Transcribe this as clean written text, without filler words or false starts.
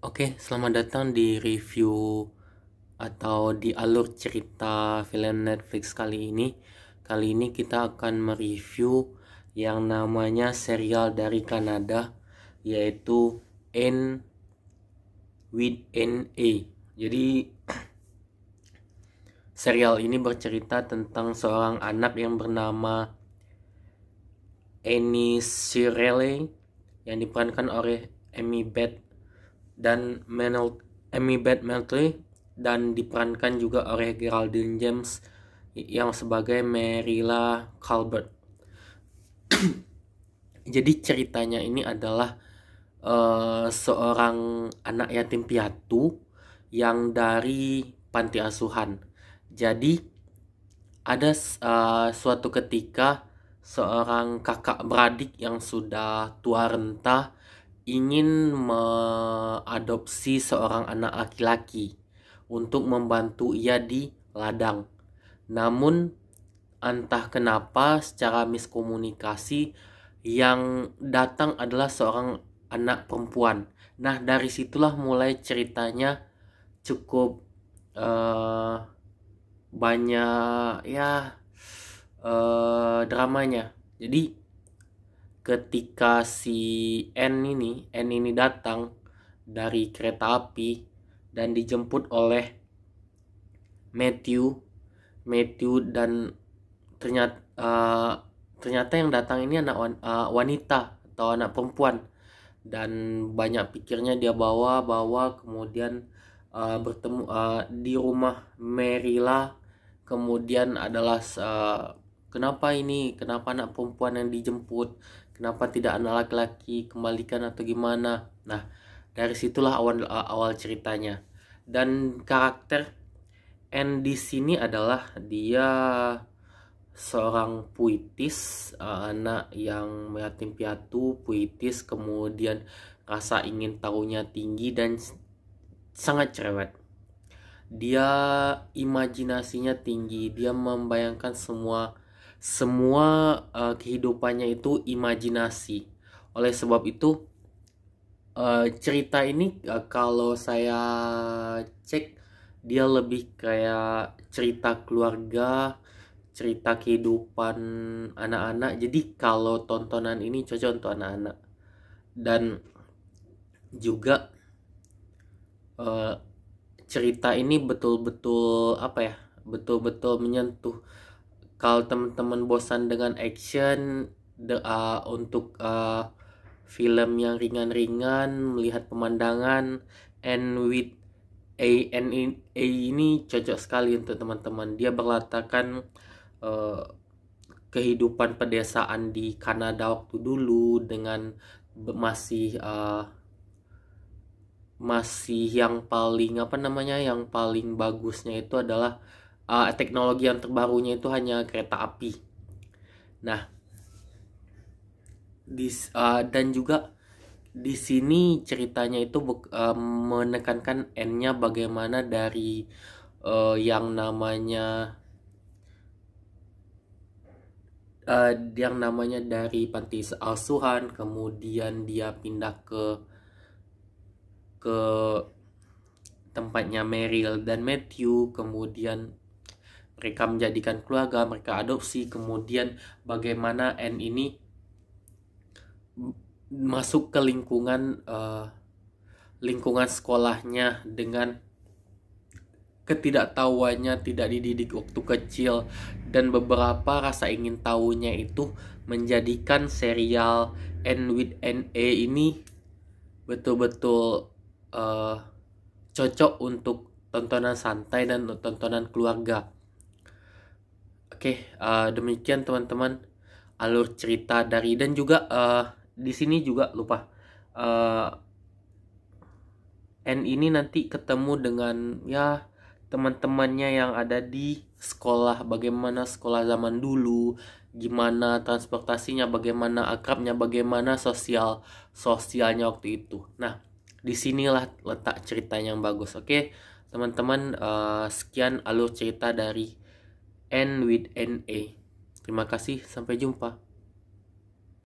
Oke, selamat datang di review atau di alur cerita film Netflix kali ini. Kali ini kita akan mereview yang namanya serial dari Kanada, yaitu N with N-A. Jadi serial ini bercerita tentang seorang anak yang bernama Annie Shirley yang diperankan oleh Amy Beth Meltley dan diperankan juga oleh Geraldine James yang sebagai Marilla Colbert. Jadi ceritanya ini adalah seorang anak yatim piatu yang dari panti asuhan. Jadi ada suatu ketika seorang kakak beradik yang sudah tua renta ingin mengadopsi seorang anak laki-laki untuk membantu ia di ladang. Namun entah kenapa secara miskomunikasi yang datang adalah seorang anak perempuan. Nah, dari situlah mulai ceritanya cukup banyak ya dramanya. Jadi ketika si N ini datang dari kereta api dan dijemput oleh Matthew dan ternyata yang datang ini anak wanita atau anak perempuan, dan banyak pikirnya dia bawa kemudian bertemu di rumah Marilla. Kemudian adalah kenapa anak perempuan yang dijemput, kenapa tidak anak laki-laki, kembalikan atau gimana. Nah, dari situlah awal ceritanya. Dan karakter N di sini adalah dia seorang puitis, anak yang yatim piatu, puitis, kemudian rasa ingin tahunya tinggi dan sangat cerewet. Dia imajinasinya tinggi, dia membayangkan semua kehidupannya itu imajinasi. Oleh sebab itu cerita ini kalau saya cek dia lebih kayak cerita keluarga, cerita kehidupan anak-anak. Jadi kalau tontonan ini cocok untuk anak-anak. Dan juga cerita ini betul-betul menyentuh. Kalau teman-teman bosan dengan action, untuk film yang ringan-ringan, melihat pemandangan, and with A ini cocok sekali untuk teman-teman. Dia berlatarkan kehidupan pedesaan di Kanada waktu dulu dengan masih yang paling bagusnya itu adalah teknologi yang terbarunya itu hanya kereta api. Nah, dan juga di sini ceritanya itu menekankan N-nya bagaimana dari yang namanya dari panti asuhan, kemudian dia pindah ke tempatnya Meryl dan Matthew, kemudian mereka menjadikan keluarga, mereka adopsi, kemudian bagaimana N ini masuk ke lingkungan sekolahnya dengan ketidaktahuannya, tidak dididik waktu kecil, dan beberapa rasa ingin tahunya itu menjadikan serial N with N-A ini betul-betul cocok untuk tontonan santai dan tontonan keluarga. Oke, demikian teman-teman alur cerita dari, dan juga di sini juga lupa, N ini nanti ketemu dengan ya teman-temannya yang ada di sekolah, bagaimana sekolah zaman dulu, gimana transportasinya, bagaimana akrabnya, bagaimana sosialnya waktu itu. Nah, disinilah letak ceritanya yang bagus. Oke, teman-teman, sekian alur cerita dari N with N-A. Terima kasih, sampai jumpa.